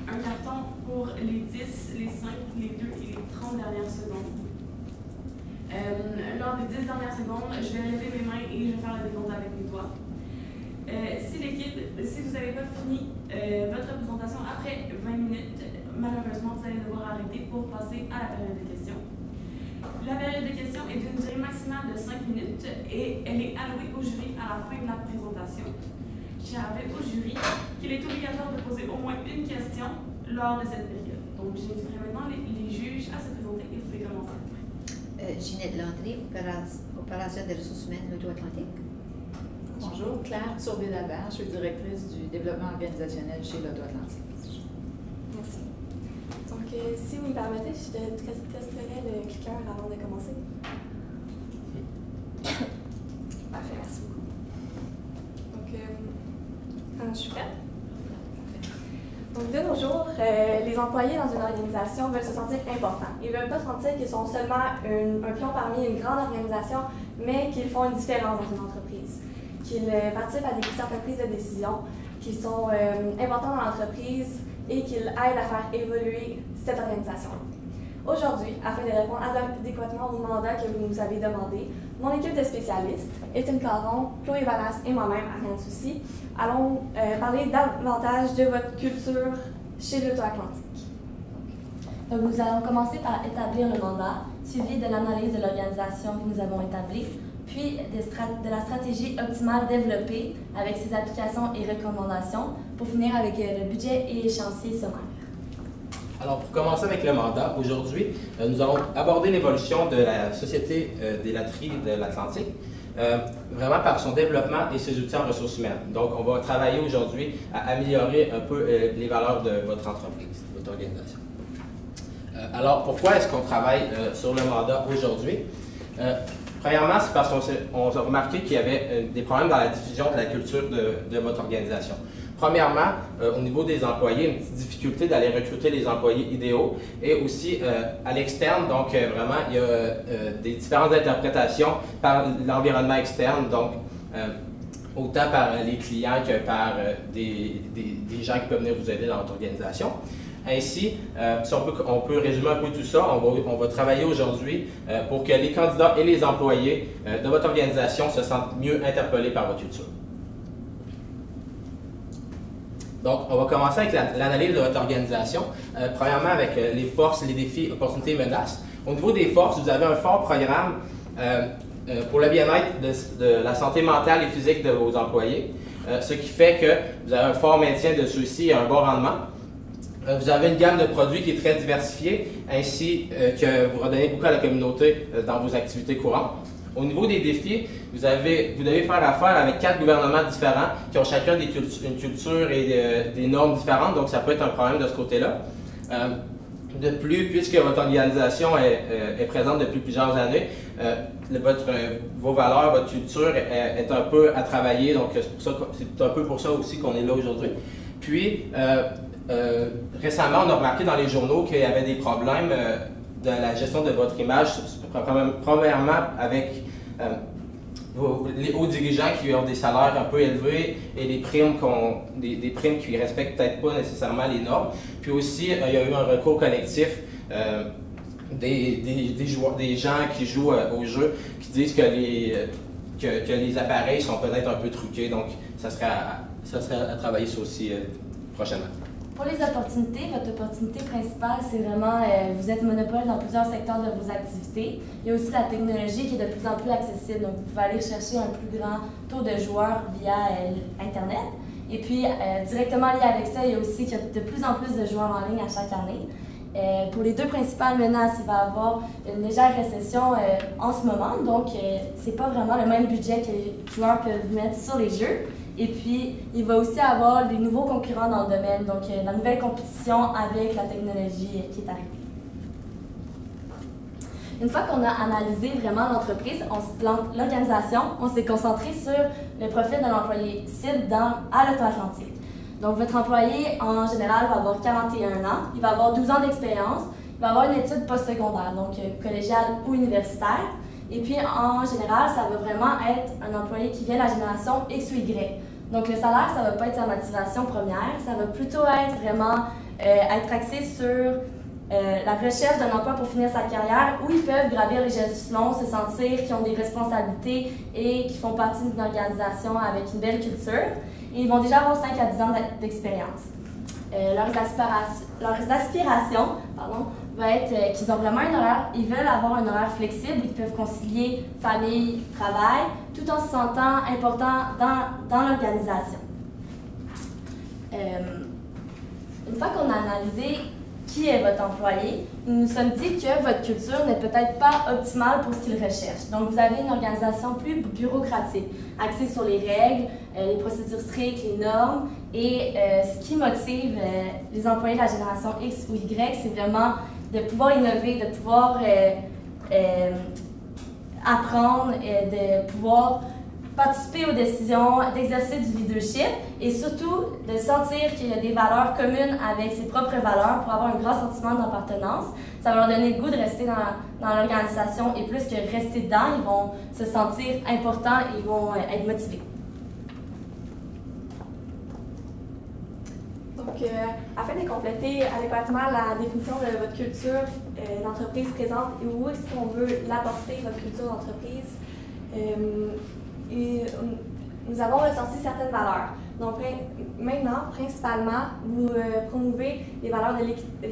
un carton pour les 10, les 5, les 2 et les 30 dernières secondes. Lors des 10 dernières secondes, je vais lever mes mains et je vais faire le décompte avec mes doigts. Si vous n'avez pas fini votre présentation après 20 minutes, malheureusement, vous allez devoir arrêter pour passer à la période de questions. La période de questions est d'une durée maximale de 5 minutes et elle est allouée au jury à la fin de la présentation. Je rappelle au jury qu'il est obligatoire de poser au moins une question lors de cette période. Donc, j'inviterai maintenant les juges à se présenter et vous pouvez commencer. Ginette Landry, opération des ressources humaines Loto-Atlantique. Bonjour, Claire Turbé-Labert, je suis directrice du développement organisationnel chez Loto-Atlantique. Merci. Donc, si vous me permettez, je testerai le cliqueur avant de commencer. Parfait, merci beaucoup. Donc, je suis prête? Donc, de nos jours, les employés dans une organisation veulent se sentir importants. Ils ne veulent pas sentir qu'ils sont seulement un pion parmi une grande organisation, mais qu'ils font une différence dans une entreprise, qu'ils participent à certaines prises de décision, qu'ils sont importants dans l'entreprise et qu'ils aident à faire évoluer cette organisation. Aujourd'hui, afin de répondre adéquatement au mandat que vous nous avez demandé, mon équipe de spécialistes, Étienne Caron, Chloé Valas et moi-même, Ariane Soucy, allons parler davantage de votre culture chez Loto-Atlantique. Donc, nous allons commencer par établir le mandat, suivi de l'analyse de l'organisation que nous avons établie, puis de la stratégie optimale développée avec ses applications et recommandations, pour finir avec le budget et l'échéancier sommaire. Alors, pour commencer avec le mandat, aujourd'hui, nous allons aborder l'évolution de la Société des laiteries de l'Atlantique, vraiment par son développement et ses outils en ressources humaines. Donc, on va travailler aujourd'hui à améliorer un peu les valeurs de votre entreprise, de votre organisation. Alors, pourquoi est-ce qu'on travaille sur le mandat aujourd'hui? Premièrement, c'est parce qu'on a remarqué qu'il y avait des problèmes dans la diffusion de la culture de votre organisation. Premièrement, au niveau des employés, une petite difficulté d'aller recruter les employés idéaux et aussi à l'externe, donc vraiment, il y a des différentes interprétations par l'environnement externe, donc autant par les clients que par des gens qui peuvent venir vous aider dans votre organisation. Ainsi, si on peut résumer un peu tout ça, on va travailler aujourd'hui pour que les candidats et les employés de votre organisation se sentent mieux interpellés par votre culture. Donc, on va commencer avec l'analyse de votre organisation. Premièrement, avec les forces, les défis, opportunités et menaces. Au niveau des forces, vous avez un fort programme pour le bien-être de la santé mentale et physique de vos employés, ce qui fait que vous avez un fort maintien de ceux-ci et un bon rendement. Vous avez une gamme de produits qui est très diversifiée, ainsi que vous redonnez beaucoup à la communauté dans vos activités courantes. Au niveau des défis, vous devez faire affaire avec 4 gouvernements différents qui ont chacun une culture et des normes différentes, donc ça peut être un problème de ce côté-là. De plus, puisque votre organisation est présente depuis plusieurs années, vos valeurs, votre culture est un peu à travailler, donc c'est un peu pour ça aussi qu'on est là aujourd'hui. Puis, récemment, on a remarqué dans les journaux qu'il y avait des problèmes de la gestion de votre image, premièrement avec les hauts dirigeants qui ont des salaires un peu élevés et des primes qui ne respectent peut-être pas nécessairement les normes. Puis aussi, il y a eu un recours collectif des gens qui jouent au jeu qui disent que les appareils sont peut-être un peu truqués, donc ça serait à travailler ça aussi prochainement. Pour les opportunités, votre opportunité principale, c'est vraiment, vous êtes monopole dans plusieurs secteurs de vos activités. Il y a aussi la technologie qui est de plus en plus accessible, donc vous pouvez aller chercher un plus grand taux de joueurs via Internet. Et puis, directement lié avec ça, il y a aussi qu'il y a de plus en plus de joueurs en ligne à chaque année. Pour les deux principales menaces, il va y avoir une légère récession en ce moment, donc c'est pas vraiment le même budget que les joueurs peuvent mettre sur les jeux. Et puis, il va aussi avoir des nouveaux concurrents dans le domaine, donc la nouvelle compétition avec la technologie qui est arrivée. Une fois qu'on a analysé vraiment l'entreprise, l'organisation, on s'est concentré sur le profil de l'employé cible à Loto-Atlantique. Donc, votre employé, en général, va avoir 41 ans, il va avoir 12 ans d'expérience, il va avoir une étude postsecondaire, donc collégiale ou universitaire. Et puis, en général, ça va vraiment être un employé qui vient de la génération X ou Y. Donc, le salaire, ça ne va pas être sa motivation première, ça va plutôt être vraiment être axé sur la recherche d'un emploi pour finir sa carrière, où ils peuvent gravir les échelons, se sentir qu'ils ont des responsabilités et qu'ils font partie d'une organisation avec une belle culture. Et ils vont déjà avoir 5 à 10 ans d'expérience. Leurs aspirations va être qu'ils ont vraiment un horaire, ils veulent avoir un horaire flexible, ils peuvent concilier famille, travail, tout en se sentant important dans l'organisation. Une fois qu'on a analysé qui est votre employé, nous nous sommes dit que votre culture n'est peut-être pas optimale pour ce qu'il recherche. Donc, vous avez une organisation plus bureaucratique, axée sur les règles, les procédures strictes, les normes. Et ce qui motive les employés de la génération X ou Y, c'est vraiment de pouvoir innover, de pouvoir apprendre, de pouvoir participer aux décisions, d'exercer du leadership et surtout de sentir qu'il y a des valeurs communes avec ses propres valeurs pour avoir un grand sentiment d'appartenance. Ça va leur donner le goût de rester dans l'organisation et plus que rester dedans, ils vont se sentir importants et ils vont être motivés. Donc, afin de compléter adéquatement la définition de votre culture d'entreprise présente et où est-ce qu'on veut l'apporter, votre culture d'entreprise, nous avons ressorti certaines valeurs. Donc, maintenant, principalement, vous promouvez les valeurs de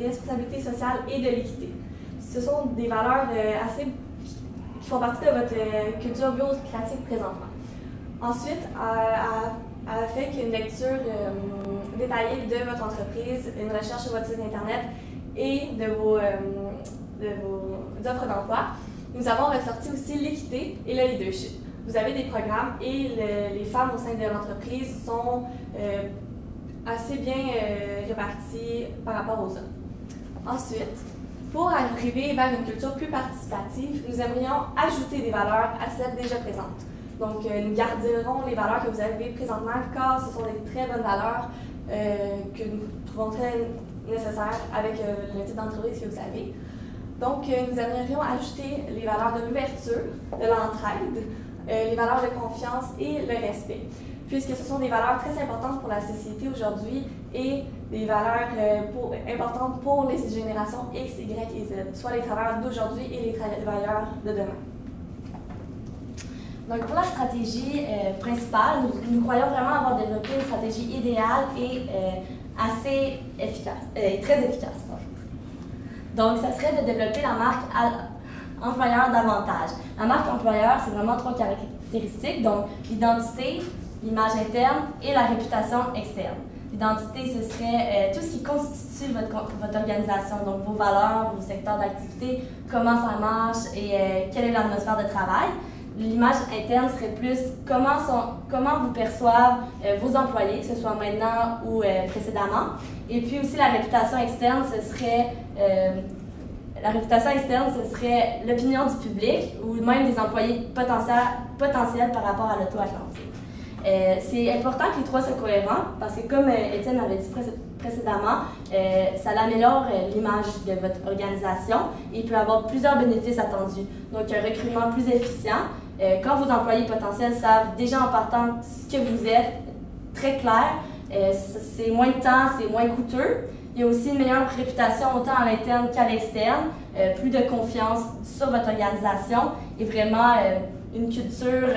responsabilité sociale et de l'équité. Ce sont des valeurs qui font partie de votre culture bureaucratique présentement. Ensuite, a fait qu'une lecture détaillée de votre entreprise, une recherche sur votre site Internet et de vos offres d'emploi, nous avons ressorti aussi l'équité et le leadership. Vous avez des programmes et les femmes au sein de l'entreprise sont assez bien réparties par rapport aux hommes. Ensuite, pour arriver vers une culture plus participative, nous aimerions ajouter des valeurs à celles déjà présentes. Donc, nous garderons les valeurs que vous avez présentement car ce sont des très bonnes valeurs que nous trouvons très nécessaires avec le type d'entreprise que vous avez. Donc, nous aimerions ajouter les valeurs de l'ouverture, de l'entraide, les valeurs de confiance et le respect, puisque ce sont des valeurs très importantes pour la société aujourd'hui et des valeurs importantes pour les générations X, Y et Z, soit les travailleurs d'aujourd'hui et les travailleurs de demain. Donc, pour la stratégie principale, nous croyons vraiment avoir développé une stratégie idéale et assez efficace, très efficace. Donc, ça serait de développer la marque employeur davantage. La marque employeur, c'est vraiment 3 caractéristiques, donc l'identité, l'image interne et la réputation externe. L'identité, ce serait tout ce qui constitue votre organisation, donc vos valeurs, vos secteurs d'activité, comment ça marche et quelle est l'atmosphère de travail. L'image interne serait plus comment vous perçoivent vos employés, que ce soit maintenant ou précédemment. Et puis aussi la réputation externe, ce serait l'opinion du public ou même des employés potentiels par rapport à l'auto-Atlantique. C'est important que les 3 soient cohérents parce que comme Étienne avait dit précédemment, ça améliore l'image de votre organisation et il peut avoir plusieurs bénéfices attendus. Donc un recrutement plus efficient, quand vos employés potentiels savent déjà en partant ce que vous êtes, très clair, c'est moins de temps, c'est moins coûteux. Il y a aussi une meilleure réputation autant à l'interne qu'à l'externe, plus de confiance sur votre organisation et vraiment une culture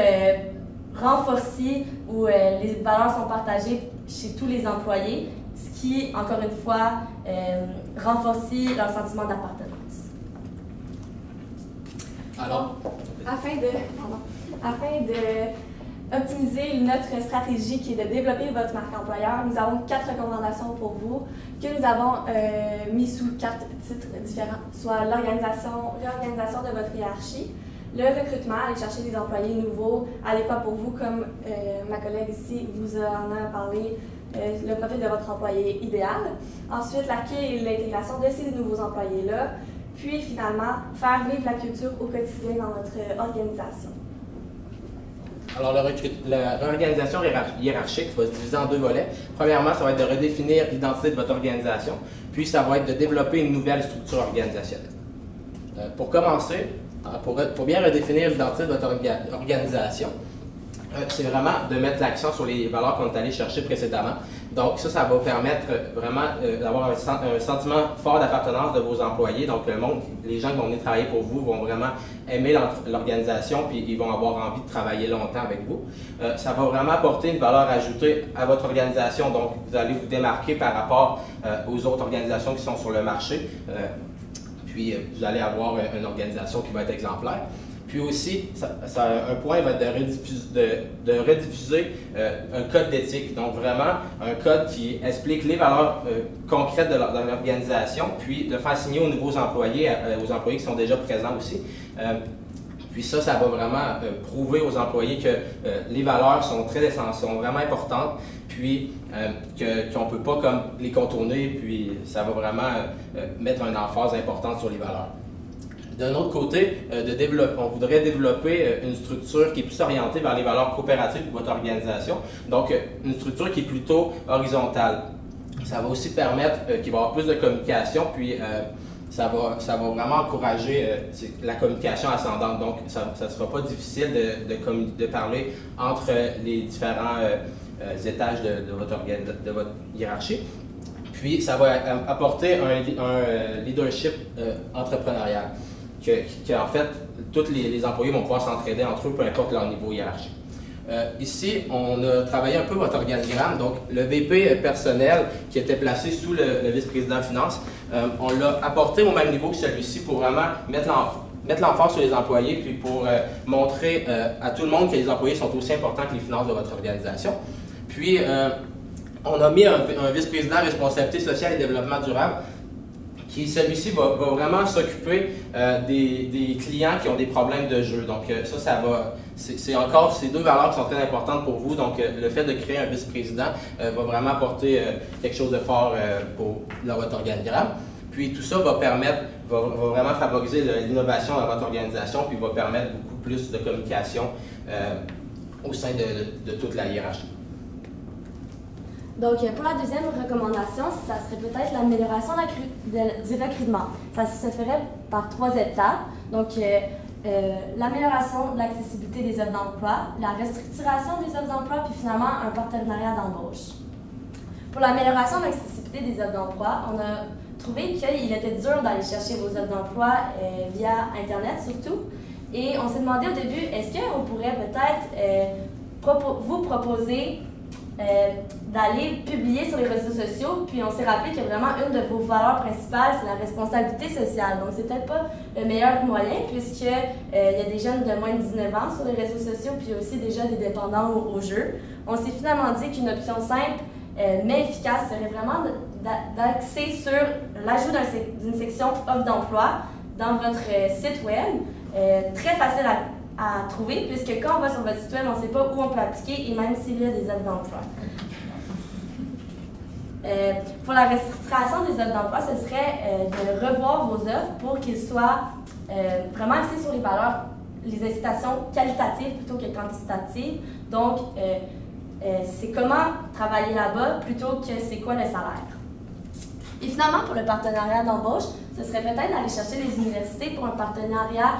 renforcée où les valeurs sont partagées chez tous les employés, ce qui, encore une fois, renforce leur sentiment d'appartenance. Alors, afin de optimiser notre stratégie qui est de développer votre marque employeur, nous avons 4 recommandations pour vous que nous avons mis sous 4 titres différents, soit réorganisation de votre hiérarchie, le recrutement, aller chercher des employés nouveaux, adéquats pour vous, comme ma collègue ici vous en a parlé, le profil de votre employé idéal. Ensuite, l'accueil et l'intégration de ces nouveaux employés-là. Puis finalement, faire vivre la culture au quotidien dans notre organisation. Alors, la réorganisation hiérarchique va se diviser en 2 volets. Premièrement, ça va être de redéfinir l'identité de votre organisation, puis ça va être de développer une nouvelle structure organisationnelle. Pour commencer, pour bien redéfinir l'identité de votre organisation, c'est vraiment de mettre l'accent sur les valeurs qu'on est allé chercher précédemment. Donc ça va permettre vraiment d'avoir un sentiment fort d'appartenance de vos employés. Donc les gens qui vont venir travailler pour vous vont vraiment aimer l'organisation puis ils vont avoir envie de travailler longtemps avec vous. Ça va vraiment apporter une valeur ajoutée à votre organisation. Donc vous allez vous démarquer par rapport aux autres organisations qui sont sur le marché. Puis vous allez avoir une organisation qui va être exemplaire. Puis aussi, un point va être de rediffuser un code d'éthique. Donc vraiment, un code qui explique les valeurs concrètes de l'organisation, puis de faire signer aux nouveaux employés, aux employés qui sont déjà présents aussi. Puis ça va vraiment prouver aux employés que les valeurs sont très essentielles, sont vraiment importantes, puis qu'on ne peut pas comme les contourner, puis ça va vraiment mettre une emphase importante sur les valeurs. D'un autre côté, on voudrait développer une structure qui est plus orientée vers les valeurs coopératives de votre organisation, donc une structure qui est plutôt horizontale. Ça va aussi permettre qu'il va y avoir plus de communication, puis ça va vraiment encourager la communication ascendante. Donc, ça ne sera pas difficile de parler entre les différents étages de votre hiérarchie. Puis, ça va apporter un leadership entrepreneurial. En fait, tous les employés vont pouvoir s'entraider entre eux, peu importe leur niveau hiérarchique. Ici, on a travaillé un peu votre organigramme. Donc, le VP personnel qui était placé sous le vice-président finance, on l'a apporté au même niveau que celui-ci pour vraiment mettre l'emphase sur les employés, puis pour montrer à tout le monde que les employés sont aussi importants que les finances de votre organisation. Puis, on a mis un vice-président responsabilité sociale et développement durable, qui celui-ci va vraiment s'occuper des clients qui ont des problèmes de jeu. Donc c'est encore ces deux valeurs qui sont très importantes pour vous. Donc le fait de créer un vice-président va vraiment apporter quelque chose de fort dans votre organigramme. Puis tout ça va vraiment favoriser l'innovation dans votre organisation, puis va permettre beaucoup plus de communication au sein de toute la hiérarchie. Donc, pour la deuxième recommandation, ça serait peut-être l'amélioration du recrutement. Ça se ferait par 3 étapes. Donc, l'amélioration de l'accessibilité des offres d'emploi, la restructuration des offres d'emploi, puis finalement, un partenariat d'embauche. Pour l'amélioration de l'accessibilité des offres d'emploi, on a trouvé qu'il était dur d'aller chercher vos offres d'emploi via Internet surtout. Et on s'est demandé au début, est-ce qu'on pourrait peut-être vous proposer d'aller publier sur les réseaux sociaux, puis on s'est rappelé que vraiment une de vos valeurs principales, c'est la responsabilité sociale. Donc, c'est peut-être pas le meilleur moyen, puisqu'il y a des jeunes de moins de 19 ans sur les réseaux sociaux, puis aussi déjà des dépendants au jeu. On s'est finalement dit qu'une option simple, mais efficace, serait vraiment d'axer sur l'ajout d'une section offre d'emploi dans votre site web. Très facile à trouver, puisque quand on va sur votre site web, on ne sait pas où on peut appliquer et même s'il y a des offres d'emploi. Pour la restructuration des offres d'emploi, ce serait de revoir vos offres pour qu'ils soient vraiment axés sur les valeurs, les incitations qualitatives plutôt que quantitatives. Donc, c'est comment travailler là-bas plutôt que c'est quoi le salaire. Et finalement, pour le partenariat d'embauche, ce serait peut-être d'aller chercher les universités pour un partenariat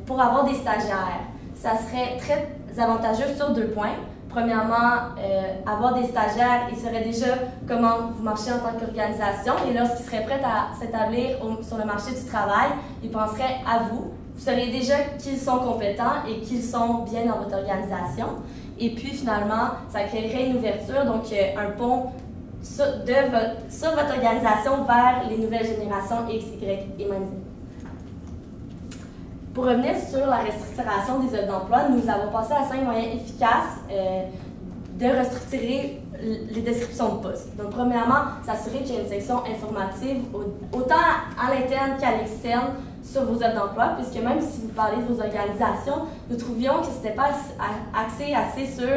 pour avoir des stagiaires. Ça serait très avantageux sur 2 points. Premièrement, avoir des stagiaires, ils sauraient déjà comment vous marchez en tant qu'organisation et lorsqu'ils seraient prêts à s'établir sur le marché du travail, ils penseraient à vous. Vous sauriez déjà qu'ils sont compétents et qu'ils sont bien dans votre organisation. Et puis finalement, ça créerait une ouverture, donc un pont sur votre organisation vers les nouvelles générations X, Y et même Z. Pour revenir sur la restructuration des offres d'emploi, nous avons passé à 5 moyens efficaces de restructurer les descriptions de postes. Donc, premièrement, s'assurer qu'il y a une section informative autant à l'interne qu'à l'externe sur vos offres d'emploi, puisque même si vous parlez de vos organisations, nous trouvions que ce n'était pas axé assez sur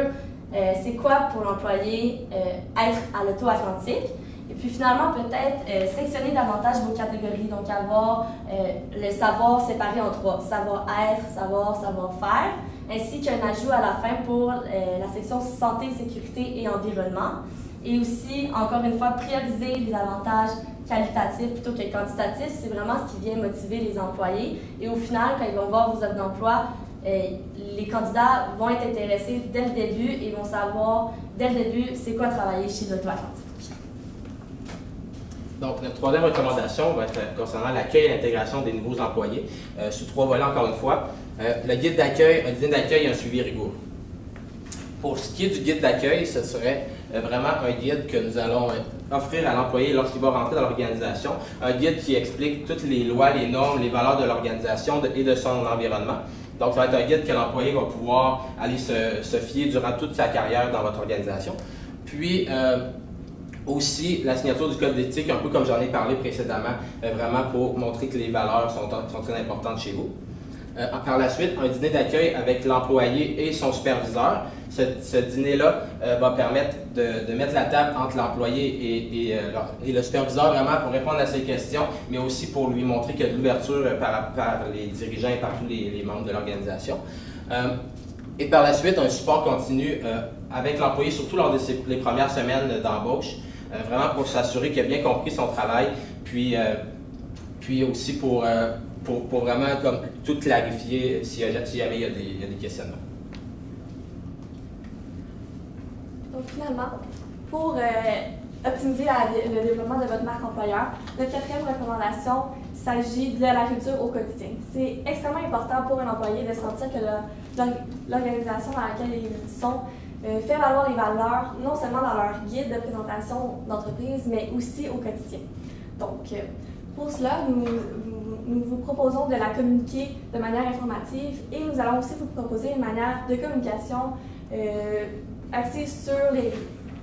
c'est quoi pour l'employé être à l'auto-Atlantique. Et puis finalement, peut-être sectionner davantage vos catégories, donc avoir le savoir séparé en 3, savoir-être, savoir-faire, ainsi qu'un ajout à la fin pour la section santé, sécurité et environnement. Et aussi, encore une fois, prioriser les avantages qualitatifs plutôt que quantitatifs, c'est vraiment ce qui vient motiver les employés. Et au final, quand ils vont voir vos offres d'emploi, les candidats vont être intéressés dès le début et vont savoir dès le début c'est quoi travailler chez l'Auto-Atlantique. Donc, notre troisième recommandation va être concernant l'accueil et l'intégration des nouveaux employés, sous 3 volets encore une fois. Le guide d'accueil, un dîner d'accueil et un suivi rigoureux. Pour ce qui est du guide d'accueil, ce serait vraiment un guide que nous allons offrir à l'employé lorsqu'il va rentrer dans l'organisation. Un guide qui explique toutes les lois, les normes, les valeurs de l'organisation et de son environnement. Donc, ça va être un guide que l'employé va pouvoir aller se fier durant toute sa carrière dans votre organisation. Puis, aussi, la signature du code d'éthique, un peu comme j'en ai parlé précédemment, vraiment pour montrer que les valeurs sont très importantes chez vous. Par la suite, un dîner d'accueil avec l'employé et son superviseur. Ce dîner-là va permettre de mettre la table entre l'employé et le superviseur vraiment pour répondre à ses questions, mais aussi pour lui montrer qu'il y a de l'ouverture par les dirigeants et par tous les membres de l'organisation. Et par la suite, un support continu avec l'employé, surtout lors des premières semaines d'embauche, vraiment pour s'assurer qu'il a bien compris son travail, puis aussi pour vraiment comme tout clarifier si jamais il y a des questionnements. Donc finalement, pour optimiser le développement de votre marque employeur, notre 4e recommandation s'agit de la culture au quotidien. C'est extrêmement important pour un employé de sentir que l'organisation dans laquelle ils sont fait valoir les valeurs, non seulement dans leur guide de présentation d'entreprise, mais aussi au quotidien. Donc, pour cela, nous vous proposons de la communiquer de manière informative et nous allons aussi vous proposer une manière de communication axée sur les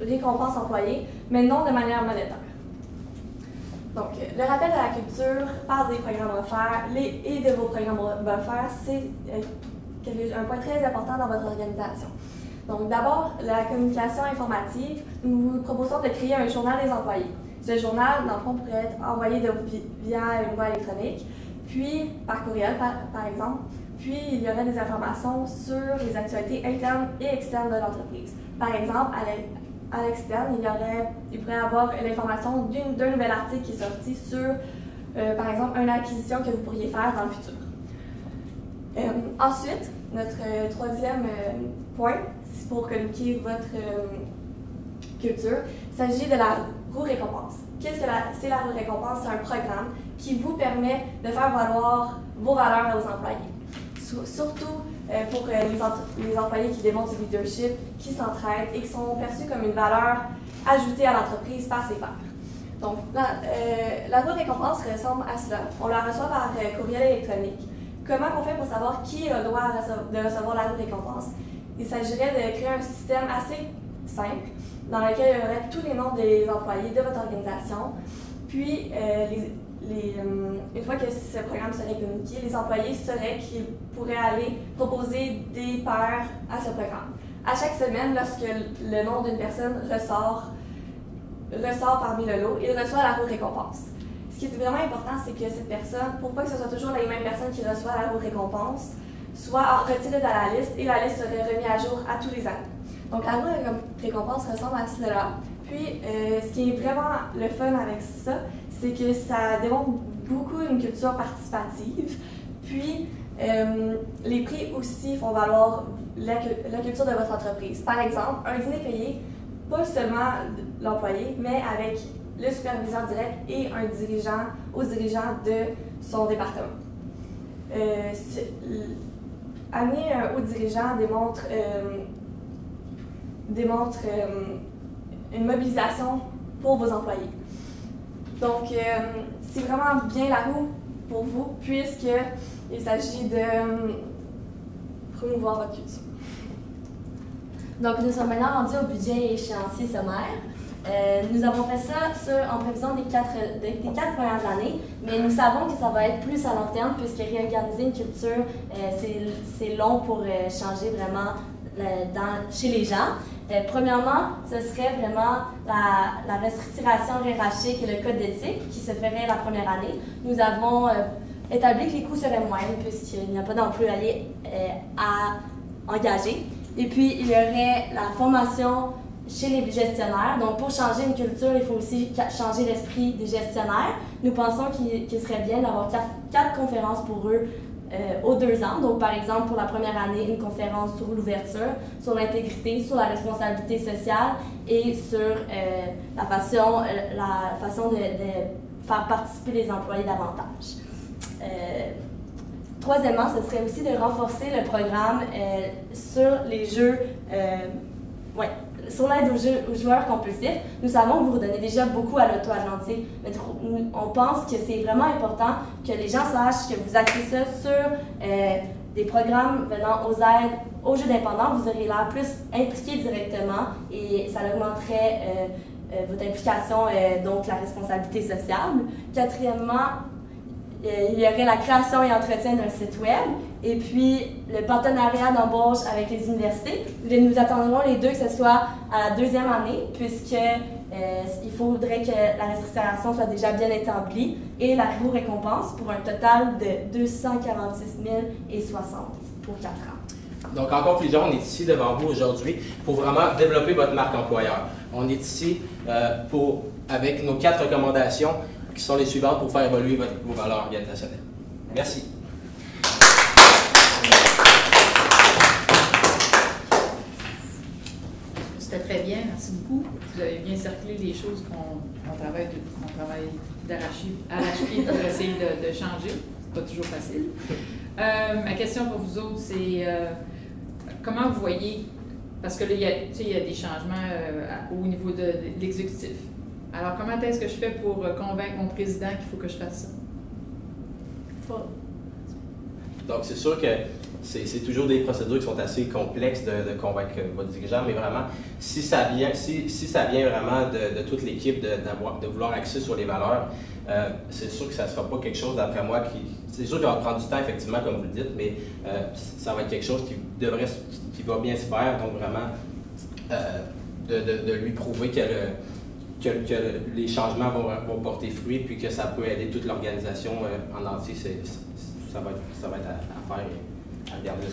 récompenses employées, mais non de manière monétaire. Donc, le rappel de la culture par des programmes offerts et de vos programmes offerts, c'est un point très important dans votre organisation. Donc, d'abord, la communication informative, nous vous proposons de créer un journal des employés. Ce journal, dans le fond, pourrait être envoyé via une voie électronique, puis par courriel, par exemple. Puis, il y aurait des informations sur les actualités internes et externes de l'entreprise. Par exemple, à l'externe, il pourrait y avoir l'information d'un nouvel article qui est sorti sur, par exemple, une acquisition que vous pourriez faire dans le futur. Ensuite, notre 3e point, pour communiquer votre culture, il s'agit de la roue récompense. Qu'est-ce que c'est la roue récompense? C'est un programme qui vous permet de faire valoir vos valeurs aux employés. Surtout pour les employés qui démontrent du leadership, qui s'entraident et qui sont perçus comme une valeur ajoutée à l'entreprise par ses pairs. Donc, la roue récompense ressemble à cela. On la reçoit par courriel électronique. Comment on fait pour savoir qui a le droit de recevoir la roue récompense? Il s'agirait de créer un système assez simple dans lequel il y aurait tous les noms des employés de votre organisation. Puis, une fois que ce programme serait communiqué, les employés sauraient qu'ils pourraient aller proposer des pairs à ce programme. À chaque semaine, lorsque le nom d'une personne ressort parmi le lot, il reçoit la roue récompense. Ce qui est vraiment important, c'est que cette personne, pour pas que ce soit toujours les mêmes personnes qui reçoivent la roue récompense, soit retirée de la liste et la liste serait remise à jour à tous les ans. Donc la roue récompense ressemble à cela. Puis, ce qui est vraiment le fun avec ça, c'est que ça démontre beaucoup une culture participative. Puis, les prix aussi font valoir la culture de votre entreprise. Par exemple, un dîner payé, pas seulement l'employé, mais avec le superviseur direct et un dirigeant de son département. Amener un haut dirigeant démontre une mobilisation pour vos employés. Donc, c'est vraiment bien la roue pour vous, puisqu'il s'agit de promouvoir votre culture. Donc, nous sommes maintenant rendus au budget échéancier sommaire. Nous avons fait ça en prévision des quatre premières années, mais nous savons que ça va être plus à long terme, puisque réorganiser une culture, c'est long pour changer vraiment chez les gens. Premièrement, ce serait vraiment la restructuration hiérarchique et le code d'éthique qui se ferait la première année. Nous avons établi que les coûts seraient moindres puisqu'il n'y a pas d'employés à engager. Et puis, il y aurait la formation chez les gestionnaires. Donc, pour changer une culture, il faut aussi changer l'esprit des gestionnaires. Nous pensons qu'il serait bien d'avoir quatre conférences pour eux aux 2 ans. Donc, par exemple, pour la première année, une conférence sur l'ouverture, sur l'intégrité, sur la responsabilité sociale et sur la façon de faire participer les employés davantage. Troisièmement, ce serait aussi de renforcer le programme sur les jeux, sur l'aide aux joueurs compulsifs. Nous savons que vous redonnez déjà beaucoup à l'Auto-Atlantique, mais on pense que c'est vraiment important que les gens sachent que vous axez ça sur des programmes venant aux aides aux jeux dépendants. Vous aurez l'air plus impliqué directement et ça augmenterait votre implication, donc la responsabilité sociale. Quatrièmement, il y aurait la création et entretien d'un site web, et puis le partenariat d'embauche avec les universités. Nous attendrons les deux que ce soit à la 2e année, puisque il faudrait que la restructuration soit déjà bien établie, et la récompense pour un total de 246 060 pour 4 ans. Donc, en conclusion, on est ici devant vous aujourd'hui pour vraiment développer votre marque employeur. On est ici avec nos 4 recommandations qui sont les suivantes pour faire évoluer vos valeurs organisationnelles. Merci. C'était très bien, merci beaucoup. Vous avez bien cerclé les choses qu'on travaille d'arrache-pied pour essayer de changer. C'est pas toujours facile. Ma question pour vous autres, c'est comment vous voyez, parce que là, il y a des changements au niveau de l'exécutif. Alors, comment est-ce que je fais pour convaincre mon président qu'il faut que je fasse ça? Donc, c'est sûr que c'est toujours des procédures qui sont assez complexes de convaincre votre dirigeant, mais vraiment, si ça vient vraiment de toute l'équipe de vouloir axer sur les valeurs, c'est sûr que ça ne sera pas quelque chose, d'après moi, c'est sûr qu'il va prendre du temps, effectivement, comme vous le dites, mais ça va être quelque chose qui va bien se faire, donc vraiment de lui prouver que les changements vont porter fruit, puis que ça peut aider toute l'organisation en entier, ça va être à faire et à regarder.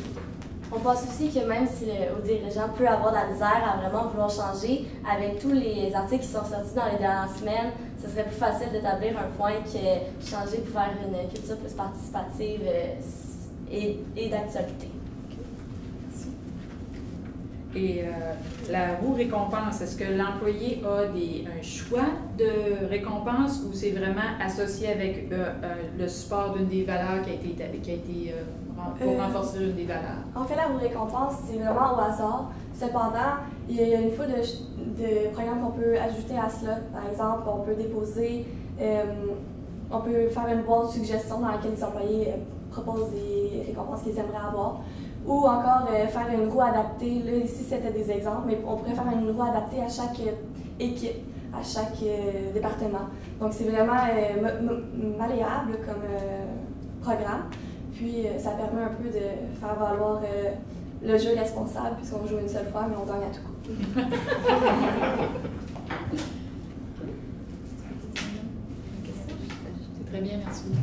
On pense aussi que même si le dirigeant peut avoir de la misère à vraiment vouloir changer, avec tous les articles qui sont sortis dans les dernières semaines, ce serait plus facile d'établir un point que changer pour faire une culture plus participative et d'actualité. Et la roue récompense, est-ce que l'employé a un choix de récompense ou c'est vraiment associé avec le support d'une des valeurs qui a été pour renforcer une des valeurs? En fait, la roue récompense, c'est vraiment au hasard. Cependant, il y a une fois de programmes qu'on peut ajouter à cela. Par exemple, on peut déposer, on peut faire une boîte de suggestions dans laquelle les employés proposent des récompenses qu'ils aimeraient avoir. Ou encore faire une roue adaptée. Là, ici, c'était des exemples, mais on pourrait faire une roue adaptée à chaque équipe, à chaque département. Donc, c'est vraiment malléable comme programme. Puis, ça permet un peu de faire valoir le jeu responsable, puisqu'on joue une seule fois, mais on gagne à tout coup. C'est très bien, merci beaucoup.